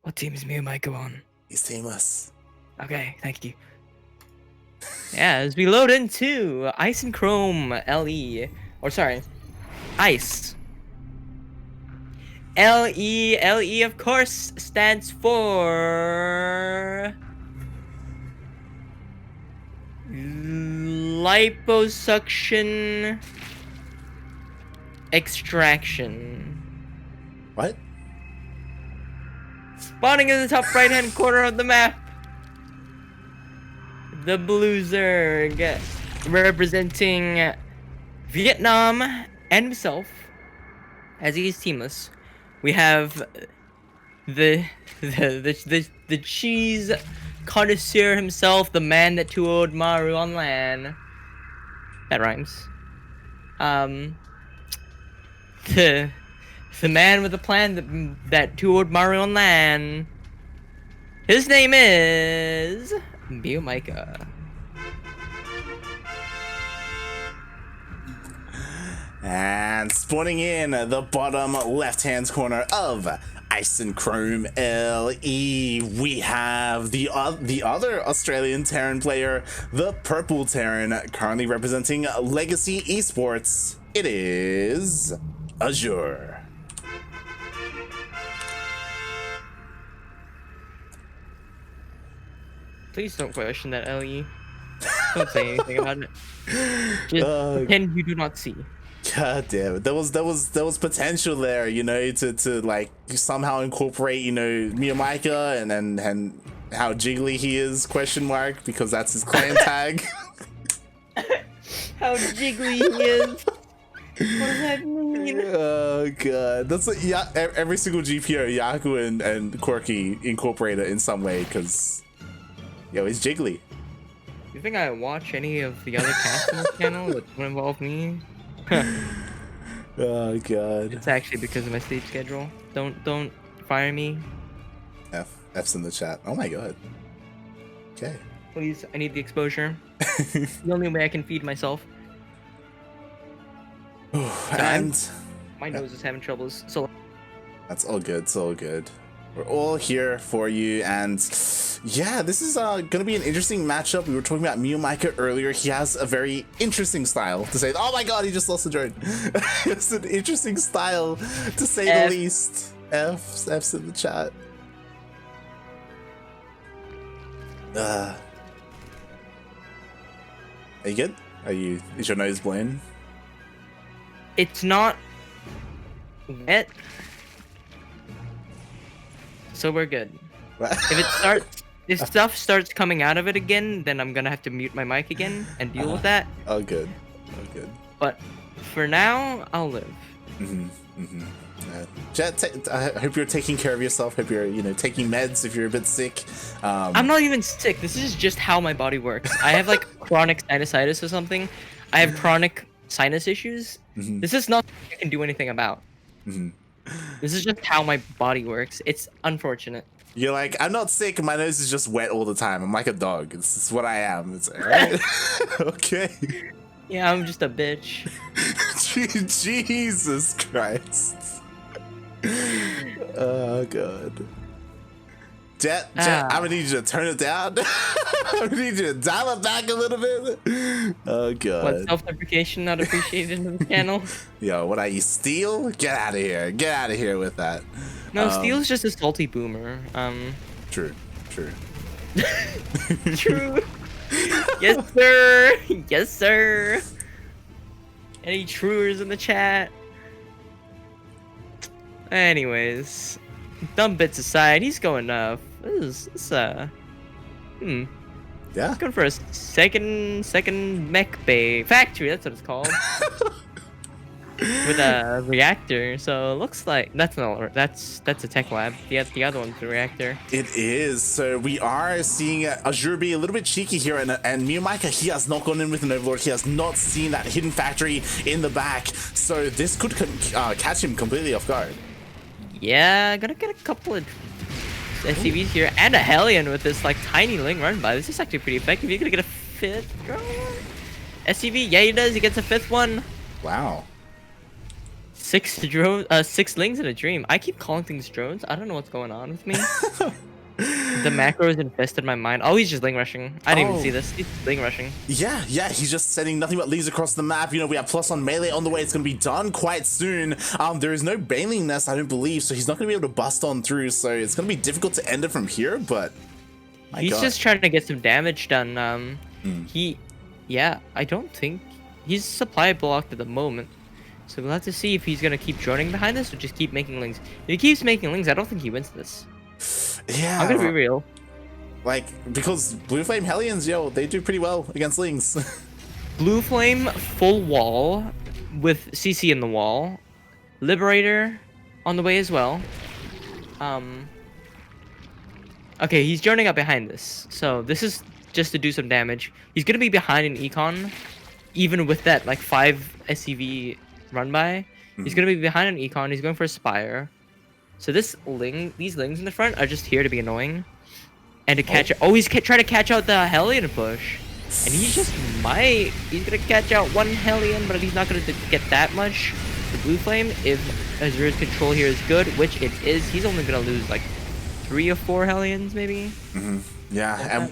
What team is MeomaikA on? He's teamless. Okay, thank you. Yeah, as we load into Ice and Chrome LE, or sorry, Ice. LE of course stands for liposuction extraction. What? Spawning in the top right hand corner of the map, the Blue Zerg, representing Vietnam and himself, as he is teamless. We have the cheese connoisseur himself, the man that 2-0'd Maru on LAN. That rhymes. The man with the plan that 2-0'd Maru on LAN. His name is MeomaikA. And spawning in the bottom left-hand corner of Ice and Chrome LE, we have the other Australian Terran player, the Purple Terran, currently representing Legacy Esports. It is Azure. Please don't question that, LE. Don't say anything about it. Just pretend you do not see. God damn it. There was potential there, you know, to like somehow incorporate, you know, MeomaikA and how jiggly he is, question mark, because that's his clan tag. How jiggly he is. What does that mean? Oh god. That's like, yeah, every single GPO, Yaku and Quirky incorporate it in some way, because yo, he's jiggly. You think I watch any of the other casts on this channel that don't involve me? Oh god. It's actually because of my sleep schedule. Don't fire me. F's in the chat. Oh my god. Okay. Please, I need the exposure. The only way I can feed myself. And my nose is having troubles. So that's all good. It's all good. We're all here for you, and yeah, this is gonna be an interesting matchup. We were talking about MeomaikA earlier. He has a very interesting style, to say. Oh my god, he just lost the drone. It's an interesting style, to say the least. F's in the chat. Are you good? Is your nose blown? it's not wet, so we're good. If stuff starts coming out of it again, then I'm gonna have to mute my mic again and deal with that. Oh good. Oh good. But for now, I'll live. Jett, I hope you're taking care of yourself. Hope you're, you know, taking meds if you're a bit sick. I'm not even sick. This is just how my body works. I have like chronic sinusitis or something. I have chronic sinus issues. This is not something I can do anything about. This is just how my body works. It's unfortunate. You're like, I'm not sick. My nose is just wet all the time. I'm like a dog. It's what I am. It's alright. Okay. Yeah, I'm just a bitch. Jesus Christ. Oh god. Jett, I'm gonna need you to turn it down. I'm gonna need you to dial it back a little bit. Oh god. What, self-deprecation not appreciated in the channel? Yo, what are you, Steel? Get out of here. Get out of here with that. No, Steel's just a salty boomer. True. True. Yes, sir. Yes, sir. Any truers in the chat? Anyways, dumb bits aside, he's going Yeah. Going for a second mech bay factory. That's what it's called. With a reactor, so it looks like that's a tech lab. The other one's the reactor. It is. So we are seeing Azure be a little bit cheeky here, and MeomaikA, he has not gone in with an Overlord. He has not seen that hidden factory in the back, so this could catch him completely off guard. Yeah, gonna get a couple of SCVs here and a Hellion with this like tiny Ling run by. This is actually pretty effective. You're gonna get a fifth SCV. Yeah, he does. He gets a fifth one. Wow. six lings in a dream. I keep calling things drones. I don't know what's going on with me. The macro has infested my mind. Oh, he's just ling rushing. I didn't even see this. He's ling rushing. Yeah, he's just sending nothing but lings across the map. You know, we have plus on melee on the way. It's going to be done quite soon. There is no Baneling nest, I don't believe, so he's not going to be able to bust on through, so it's going to be difficult to end it from here, but... He's just trying to get some damage done. Yeah, I don't think... He's supply blocked at the moment. So we'll have to see if he's going to keep droning behind this or just keep making lings. If he keeps making lings, I don't think he wins this. Yeah, I'm gonna be real. Like, because Blue Flame Hellions, yo, they do pretty well against lings. Blue Flame full wall with CC in the wall. Liberator on the way as well. Okay, he's joining up behind this. So this is just to do some damage. He's gonna be behind an econ, even with that like 5 SCV run by. He's gonna be behind an econ. He's going for a Spire. So these lings in the front are just here to be annoying, and to catch. Oh, he's trying to catch out the Hellion push, and he's gonna catch out one Hellion, but he's not gonna get that much. The Blue Flame, if Azure's control here is good, which it is, he's only gonna lose like 3 or 4 Hellions maybe. Yeah,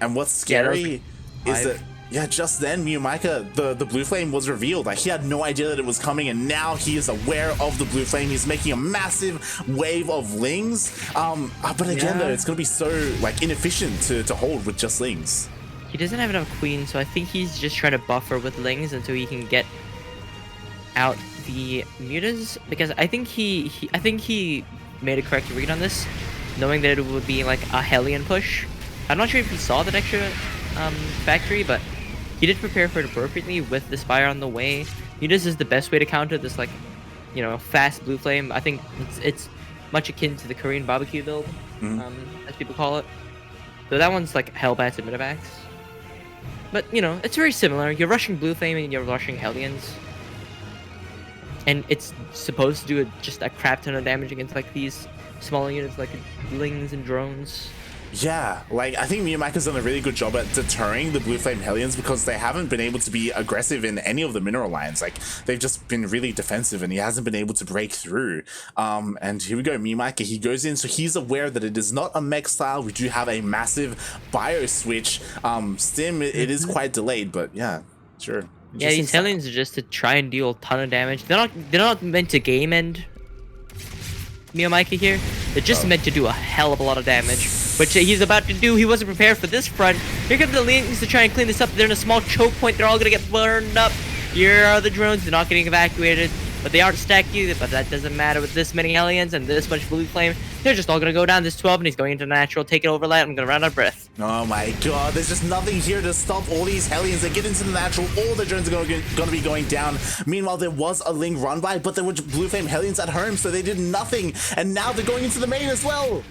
and what's scary is that. Yeah, just then, MeomaikA, the Blue Flame was revealed. Like, he had no idea that it was coming, and now he is aware of the Blue Flame. He's making a massive wave of lings. But again, though, it's going to be so, like, inefficient to hold with just lings. He doesn't have enough queen, so I think he's just trying to buffer with lings until he can get out the mutas. Because I think he made a correct read on this, knowing that it would be, like, a Hellion push. I'm not sure if he saw that extra factory, but he did prepare for it appropriately with the Spire on the way. Mutas is the best way to counter this, like, you know, fast Blue Flame. I think it's much akin to the Korean barbecue build, as people call it. So that one's like Hellbats and Minivacs. But, you know, it's very similar. You're rushing Blue Flame and you're rushing Hellions. And it's supposed to do just a crap ton of damage against, like, these smaller units like lings and drones. Yeah, like, I think MeomaikA's done a really good job at deterring the Blue Flame Hellions because they haven't been able to be aggressive in any of the mineral lines. Like, they've just been really defensive and he hasn't been able to break through. And here we go, MeomaikA, he goes in, so he's aware that it is not a mech style. We do have a massive bio switch. Stim, it is quite delayed, but yeah, sure. Yeah, these Hellions are just to try and deal a ton of damage. They're not meant to game end MeomaikA here. They're just meant to do a hell of a lot of damage, which he's about to do. He wasn't prepared for this front. Here come the lings to try and clean this up. They're in a small choke point. They're all gonna get burned up. Here are the drones. They're not getting evacuated, but they aren't stacked either. But that doesn't matter with this many Hellions and this much Blue Flame. They're just all gonna go down. This 12, and he's going into natural. Take it overlap. I'm gonna run out of breath. Oh my god, there's just nothing here to stop all these Hellions. They get into the natural. All the drones are gonna be going down. Meanwhile, there was a ling run by, but there were Blue Flame Hellions at home, so they did nothing. And now they're going into the main as well.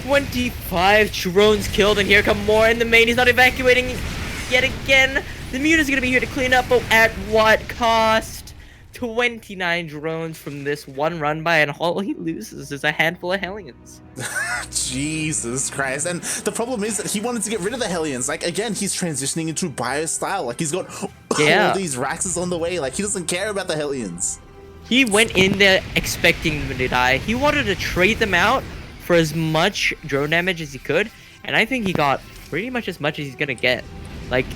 25 drones killed, and here come more in the main. He's not evacuating yet again. The Muta's gonna be here to clean up, but at what cost? 29 drones from this one run by, and all he loses is a handful of Hellions. Jesus Christ. And the problem is that he wanted to get rid of the Hellions. Like, again, he's transitioning into bio style. Like, he's got all these Raxes on the way. Like, he doesn't care about the Hellions. He went in there expecting them to die. He wanted to trade them out for as much drone damage as he could, and I think he got pretty much as much as he's gonna get. Like,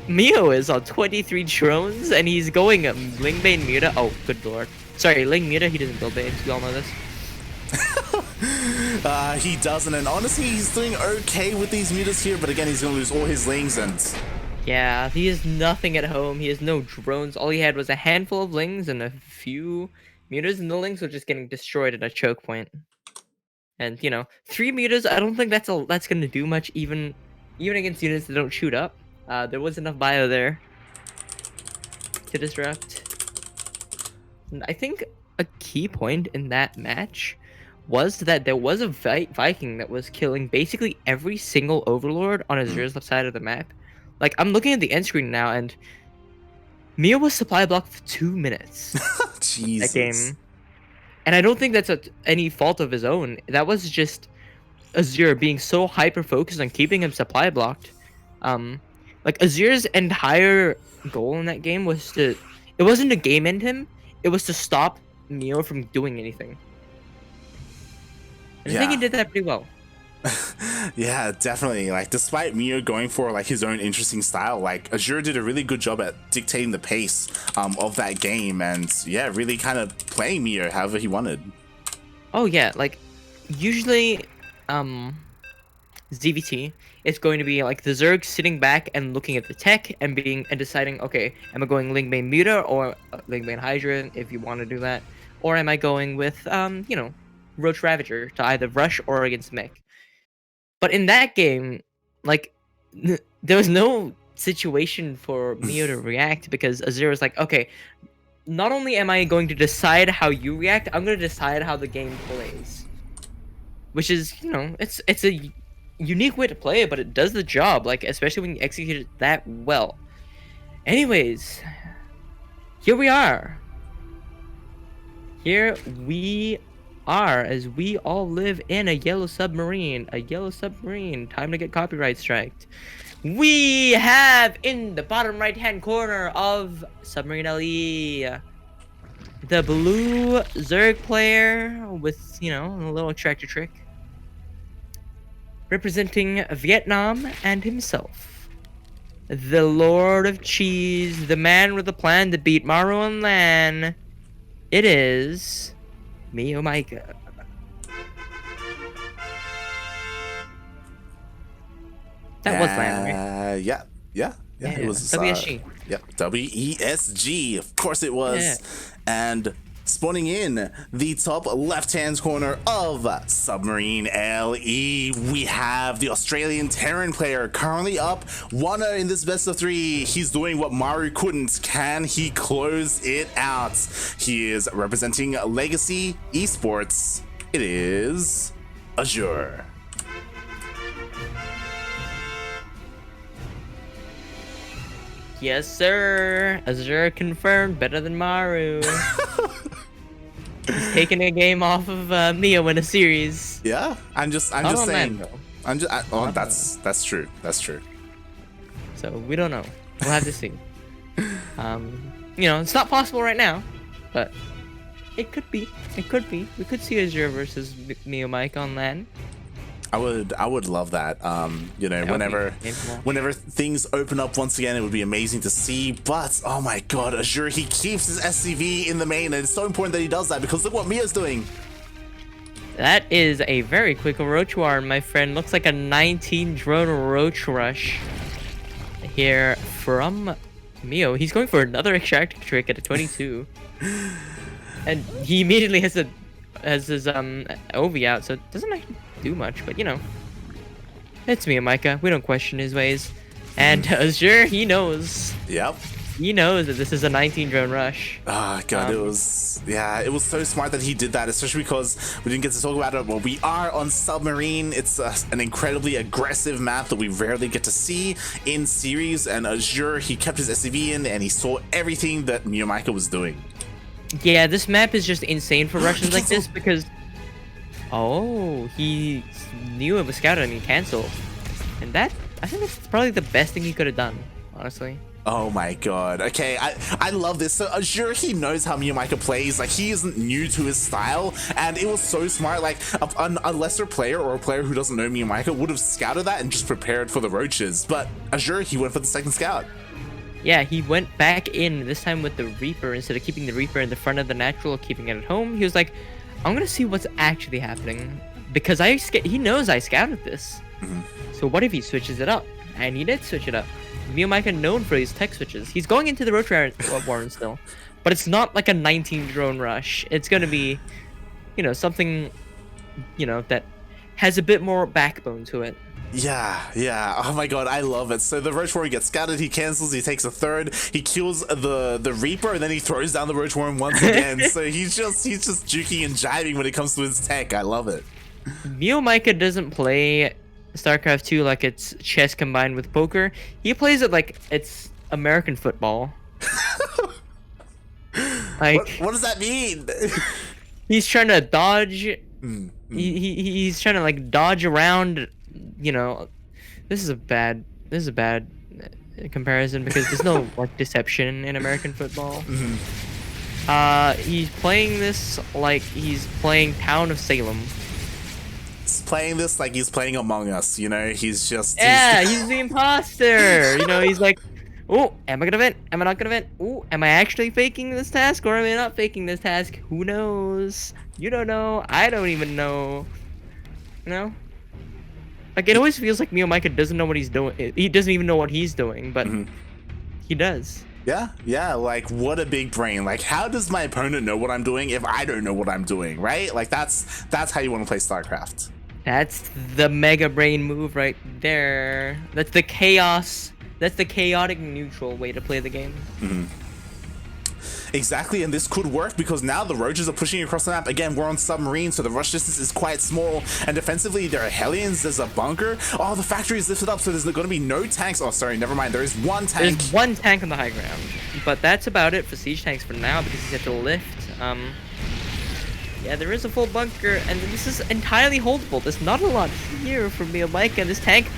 Mio is on 23 drones, and he's going Ling Bane Muta. Oh, good lord. Sorry, Ling Muta, he doesn't build Banes. We all know this. He doesn't, and honestly, he's doing okay with these Mutas here, but again, he's gonna lose all his Lings, and... Yeah, he has nothing at home. He has no drones. All he had was a handful of Lings and a few Mutas, and the Lings were just getting destroyed at a choke point. And, you know, 3 Mutas, I don't think that's gonna do much, even against units that don't shoot up. There was enough bio there to disrupt. And I think a key point in that match was that there was a Viking that was killing basically every single Overlord on Azure's left side of the map. Like, I'm looking at the end screen now, and Mio was supply blocked for 2 minutes. Jesus. That game. And I don't think that's any fault of his own. That was just Azure being so hyper-focused on keeping him supply blocked. Like, Azure's entire goal in that game was it wasn't to game end him, it was to stop Meo from doing anything. And I think he did that pretty well. Yeah, definitely. Like, despite Meo going for like his own interesting style, like Azure did a really good job at dictating the pace of that game, and yeah, really kind of playing Meo however he wanted. Oh yeah, like usually ZvT, it's going to be like the Zerg sitting back and looking at the tech and deciding, okay, am I going Ling Bane Muta or Ling Bane Hydra if you want to do that, or am I going with you know, Roach Ravager to either rush or against mech. But in that game, like there was no situation for Meo to react because Azure was like, okay, not only am I going to decide how you react, I'm going to decide how the game plays. Which is, you know, it's a unique way to play it, but it does the job, like, especially when you execute it that well. Anyways, here we are. Here we are, as we all live in a yellow submarine. A yellow submarine. Time to get copyright striked. We have in the bottom right-hand corner of Submarine LE the blue Zerg player with, you know, a little tractor trick, representing Vietnam and himself. The Lord of Cheese, the man with a plan to beat Maru on LAN. It is MeomaikA. That was LAN, right? Yeah. It was WSG. Yep, WESG. Of course it was. Yeah. And spawning in the top left-hand corner of Submarine LE, we have the Australian Terran player currently up 1-0 in this best of 3. He's doing what Maru couldn't. Can he close it out? He is representing Legacy Esports. It is Azure. Yes, sir. Azure confirmed, better than Maru. He's taking a game off of Meo in a series. Yeah, I'm just saying. That's true. That's true. So we don't know. We'll have to see. You know, it's not possible right now, but it could be. It could be. We could see Azure versus MeomaikA on LAN. I would love that. You know, whenever things open up once again, it would be amazing to see. But oh my god, Azure, he keeps his SCV in the main, and it's so important that he does that because look what Mia's doing. That is a very quick Roach War, my friend. Looks like a 19 drone Roach rush here from Meo. He's going for another extracting trick at a 22, and he immediately has his OV out, so it doesn't actually do much, but you know, it's MeomaikA. We don't question his ways, and Azure, he knows. Yep. He knows that this is a 19 drone rush. Oh god, it was so smart that he did that, especially because we didn't get to talk about it. But we are on Submarine. It's an incredibly aggressive map that we rarely get to see in series, and Azure, he kept his SCV in and he saw everything that MeomaikA was doing. Yeah, this map is just insane for rushes like this because he knew it was scouted and he canceled. And that, I think that's probably the best thing he could have done, honestly. Oh my god. Okay, I love this. So Azure, he knows how MeomaikA plays. Like, he isn't new to his style, and it was so smart. Like, a lesser player or a player who doesn't know MeomaikA would have scouted that and just prepared for the roaches. But Azure, he went for the second scout. Yeah, he went back in, this time with the Reaper. Instead of keeping the Reaper in the front of the natural, keeping it at home, he was like, I'm gonna see what's actually happening, because he knows I scouted this. So what if he switches it up? And he did switch it up. MeomaikA known for his tech switches. He's going into the Roach Warren still, but it's not like a 19 drone rush. It's gonna be, you know, something, you know, that has a bit more backbone to it. Yeah. Oh my god, I love it. So the Roach Warren gets scouted, he cancels, he takes a third, he kills the Reaper, and then he throws down the Roach Warren once again. So he's just juking and jiving when it comes to his tech. I love it. MeomaikA doesn't play StarCraft 2 like it's chess combined with poker. He plays it like it's American football. Like, what does that mean? He's trying to dodge. He's trying to like dodge around. You know, this is a bad comparison because there's no like deception in American football. He's playing this like he's playing Town of Salem. He's playing this like he's playing Among Us, you know? He's just... Yeah, he's the imposter. You know, he's like, oh, am I gonna vent? Am I not gonna vent? Oh, am I actually faking this task or am I not faking this task? Who knows? You don't know. I don't even know. You know? Like, it always feels like MeomaikA doesn't know what he's doing. He doesn't even know what he's doing, but he does. Yeah, like, what a big brain. Like, how does my opponent know what I'm doing if I don't know what I'm doing, right? Like, that's how you want to play StarCraft. That's the mega brain move right there. That's the chaos. That's the chaotic neutral way to play the game. Exactly, and this could work because now the Roaches are pushing across the map. Again, we're on submarine, so the rush distance is quite small. And defensively, there are Hellions, there's a bunker. Oh, the factory is lifted up, so there's going to be no tanks. Oh, sorry, never mind. There is one tank. There's one tank on the high ground. But that's about it for siege tanks for now because he's had to lift. Yeah, there is a full bunker, and this is entirely holdable. There's not a lot here for MeomaikA. This tank,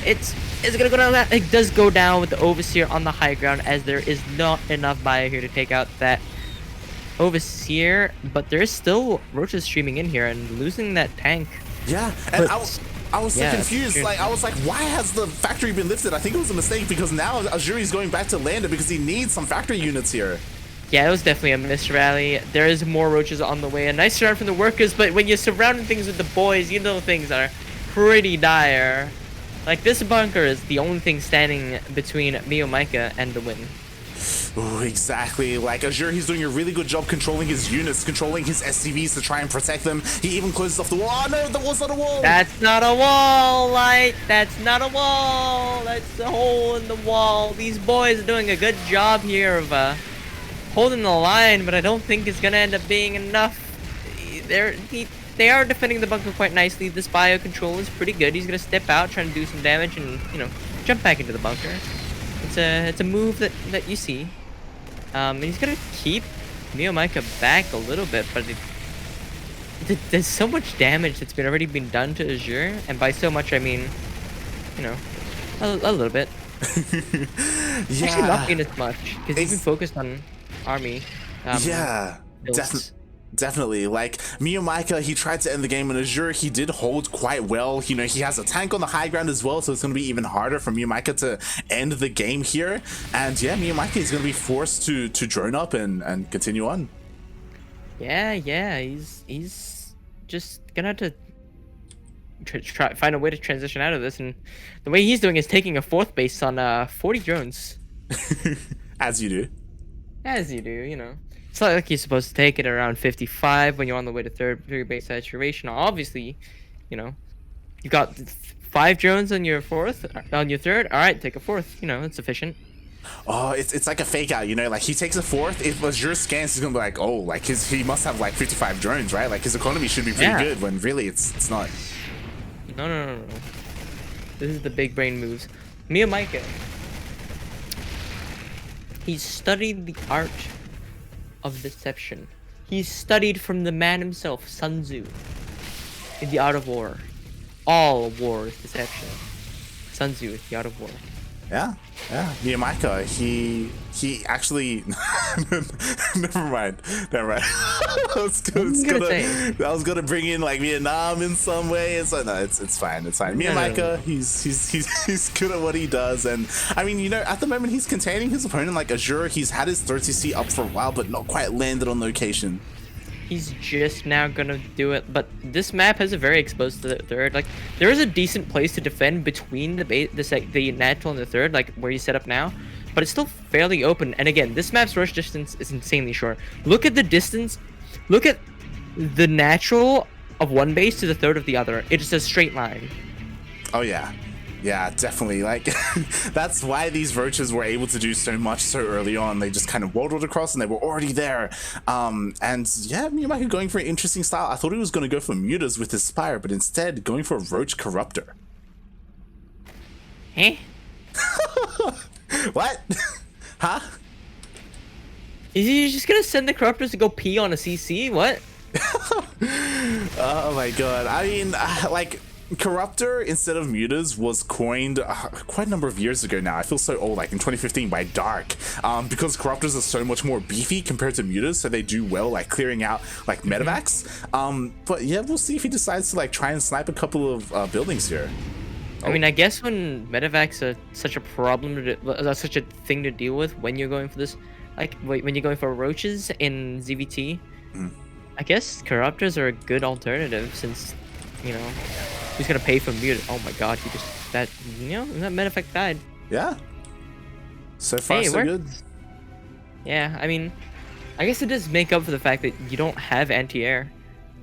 it's gonna go down. It does go down with the Overseer on the high ground, as there is not enough bio here to take out that Overseer. But there is still Roaches streaming in here and losing that tank. Yeah, and I was so confused. Like, I was like, why has the factory been lifted? I think it was a mistake because now Azure is going back to land it because he needs some factory units here. Yeah, it was definitely a missed rally. There is more Roaches on the way. A nice start from the workers, but when you're surrounding things with the boys, you know things are pretty dire. Like, this bunker is the only thing standing between MeomaikA and the win. Oh, exactly. Like, Azure, he's doing a really good job controlling his units, controlling his SCVs to try and protect them. He even closes off the wall. Oh, no, that was not a wall. That's not a wall, Light. That's not a wall. That's a hole in the wall. These boys are doing a good job here of, holding the line, but I don't think it's gonna end up being enough. They are defending the bunker quite nicely. This bio control is pretty good. He's gonna step out, trying to do some damage, and jump back into the bunker. It's a move that you see. And he's gonna keep MeomaikA back a little bit, but there's so much damage that's already been done to Azure, and by so much I mean, a little bit. Yeah. Actually, not being as much because he's been focused on army. Yeah, definitely. Like, MeomaikA, he tried to end the game, and Azure, he did hold quite well. He has a tank on the high ground as well, so it's going to be even harder for MeomaikA to end the game here. And yeah, MeomaikA is going to be forced to drone up and continue on. Yeah, he's just gonna have to try find a way to transition out of this, and the way he's doing is taking a fourth base on 40 drones. As you do. As you do, It's not like you're supposed to take it around 55 when you're on the way to third base saturation. Obviously, you've got 5 drones on your third. All right, take a fourth. It's sufficient. Oh, it's like a fake out, like he takes a fourth. If Azure scans, he's gonna be like, oh, like he must have like 55 drones, right? Like his economy should be pretty good, when really it's not. No. This is the big brain moves. MeomaikA. He's studied the art of deception. He's studied from the man himself, Sun Tzu, in the art of war. All war is deception. Sun Tzu is the art of war. Yeah. MeomaikA, he actually never mind. I was gonna bring in like Vietnam in some way. It's like, no, it's fine. MeomaikA, No. he's good at what he does, and I mean, at the moment he's containing his opponent. Like Azure, he's had his 30C up for a while, but not quite landed on location. He's just now gonna do it, but this map has a very exposed to the third. Like, there is a decent place to defend between the natural and the third, like where you set up now, but it's still fairly open. And again, this map's rush distance is insanely short. Look at the distance. Look at the natural of one base to the third of the other. It is a straight line. Oh yeah. Yeah, definitely. Like, that's why these Roaches were able to do so much so early on. They just kind of waddled across and they were already there. And yeah, MeomaikA going for an interesting style. I thought he was going to go for Mutas with his Spire, but instead going for a Roach Corruptor. Eh? What? Huh? Is he just gonna send the Corruptors to go pee on a CC? What? Oh my god. I mean, like, Corruptor instead of Mutas was coined quite a number of years ago now. I feel so old, like in 2015 by Dark, because Corruptors are so much more beefy compared to Mutas, so they do well like clearing out like medevacs. But yeah, we'll see if he decides to like try and snipe a couple of buildings here. I mean, I guess when medevacs are such a problem, such a thing to deal with when you're going for this, like when you're going for roaches in ZvT, I guess Corruptors are a good alternative since, you know, who's gonna pay for mute? Oh my god, that medevac died. Yeah. So far, so good. Yeah, I mean, I guess it does make up for the fact that you don't have anti-air,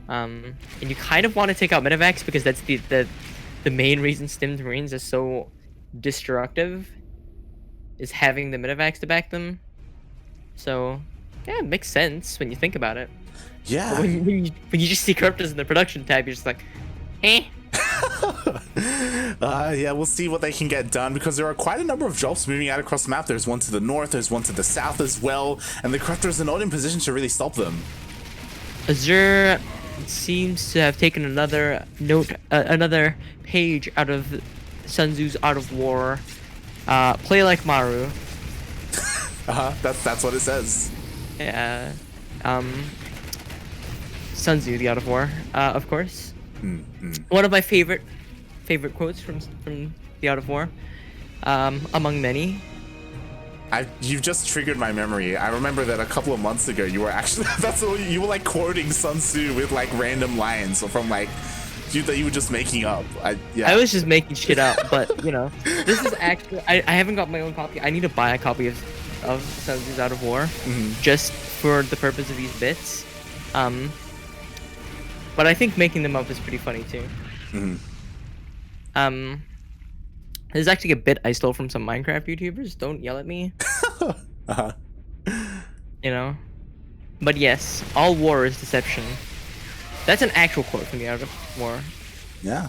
and you kind of want to take out medevacs because that's the main reason Stimmed Marines are so destructive, is having the medevacs to back them. So yeah, it makes sense when you think about it. Yeah. But when you just see Corruptors in the production tab, you're just like, eh. Yeah, we'll see what they can get done because there are quite a number of jobs moving out across the map. There's one to the north, there's one to the south as well, and the Corruptors are not in position to really stop them. Azure seems to have taken another another page out of Sun Tzu's Art of War. Play like Maru. That's what it says. Yeah. Sun Tzu, the Art of War, of course. One of my favorite quotes from the Art of War, among many. You've just triggered my memory. I remember that a couple of months ago you were actually you were like quoting Sun Tzu with like random lines from like that you were just making up. I was just making shit up, but you know, this is actually I haven't got my own copy. I need to buy a copy of Sun Tzu's Art of War just for the purpose of these bits. But I think making them up is pretty funny too. There's actually a bit I stole from some Minecraft YouTubers. Don't yell at me. You know? But yes, all war is deception. That's an actual quote from the Art of War. Yeah.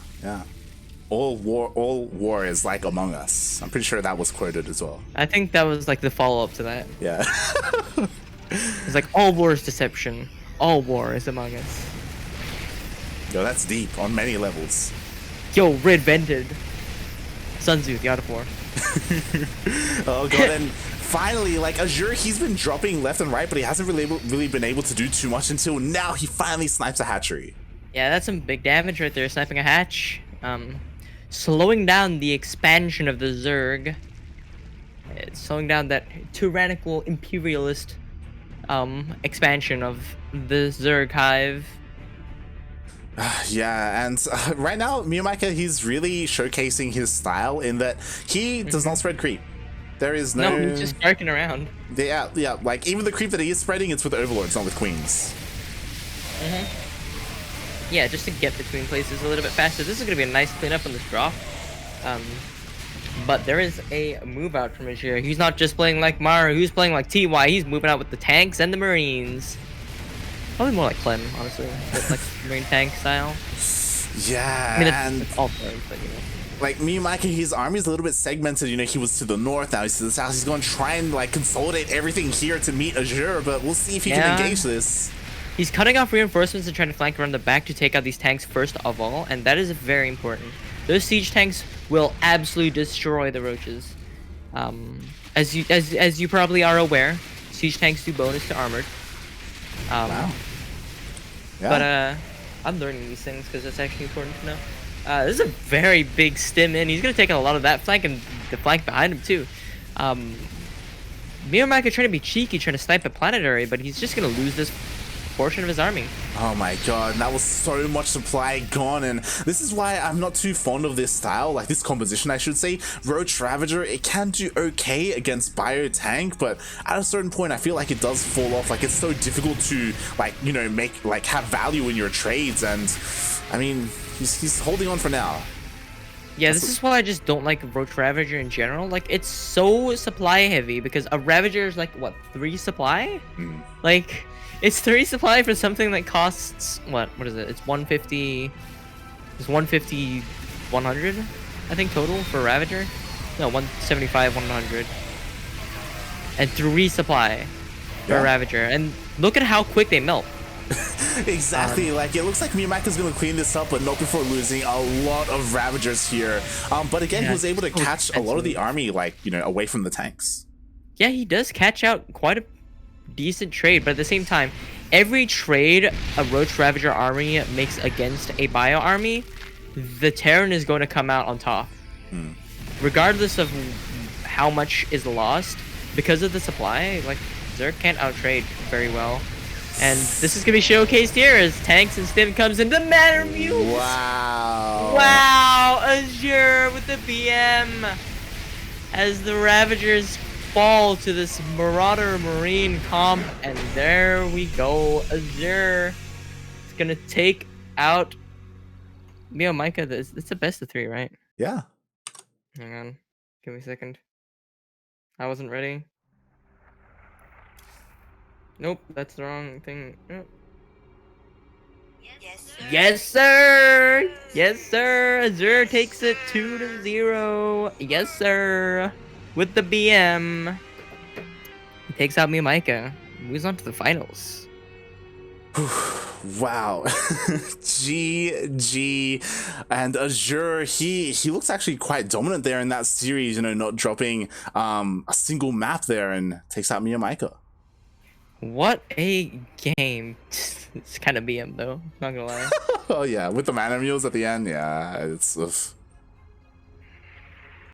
All war is like Among Us. I'm pretty sure that was quoted as well. I think that was like the follow-up to that. Yeah. It's like, all war is deception. All war is Among Us. Yo, that's deep on many levels. Yo, Red vented. Sun Tzu, the Art of War. Oh god, and finally, like Azure, he's been dropping left and right, but he hasn't really been able to do too much until now he finally snipes a hatchery. Yeah, that's some big damage right there, sniping a hatch. Slowing down the expansion of the Zerg. It's slowing down that tyrannical imperialist expansion of the Zerg hive. Yeah, and right now, MeomaikA, he's really showcasing his style in that he does not spread creep. There is no... No, he's just darking around. Yeah, like, even the creep that he is spreading, it's with Overlords, not with Queens. Yeah, just to get between places a little bit faster. This is going to be a nice cleanup on this drop. But there is a move out from Azure. He's not just playing like Maru, he's playing like TY. He's moving out with the tanks and the Marines. Probably more like Clem, honestly, with like Marine tank style. Yeah, I mean, and it's all players, but you know. Like MeomaikA, his army is a little bit segmented. You know, he was to the north, now he's to the south. He's going to try and like consolidate everything here to meet Azure, but we'll see if he can engage this. He's cutting off reinforcements and trying to flank around the back to take out these tanks first of all, and that is very important. Those siege tanks will absolutely destroy the roaches. As you probably are aware, siege tanks do bonus to armored. Wow. Yeah. But I'm learning these things because it's actually important to know. This is a very big stim in. He's gonna take a lot of that flank and the flank behind him too. MeomaikA trying to be cheeky, trying to snipe a planetary, but he's just gonna lose this portion of his army. Oh my god, that was so much supply gone, and this is why I'm not too fond of this style, like this composition I should say. Roach Ravager, it can do okay against Bio Tank, but at a certain point I feel like it does fall off. Like it's so difficult to like, you know, make like have value in your trades, and I mean he's holding on for now. Yeah, this is why I just don't like Roach Ravager in general. Like, it's so supply heavy because a Ravager is like, what, 3 supply? Like, it's 3 supply for something that costs, what is it? It's 150, it's 150, 100, I think total for Ravager? No, 175, 100. And 3 supply for a Ravager. And look at how quick they melt. Exactly, like it looks like MeomaikA's gonna clean this up, but not before losing a lot of Ravagers here. But again, he was able to catch a lot of the army, like, you know, away from the tanks. Yeah, he does catch out quite a decent trade, but at the same time, every trade a Roach Ravager army makes against a Bio army, the Terran is going to come out on top. Regardless of how much is lost, because of the supply, like, Zerg can't outtrade very well. And this is going to be showcased here as Tanks and Stim comes in the Matter Mule. Wow. Wow, Azure with the BM. As the Ravagers fall to this Marauder Marine comp, and there we go. Azure is going to take out MeomaikA. It's the best of 3, right? Yeah. Hang on. Give me a second. I wasn't ready. Nope, that's the wrong thing. Nope. Yes, sir! Yes, sir! Azure takes it 2-0. Yes, sir! With the BM. He takes out MeomaikA. Moves on to the finals. Wow. GG. And Azure, he looks actually quite dominant there in that series, you know, not dropping a single map there, and takes out MeomaikA. What a game. It's kind of BM though, not gonna lie. Oh yeah, with the mana mules at the end, yeah, it's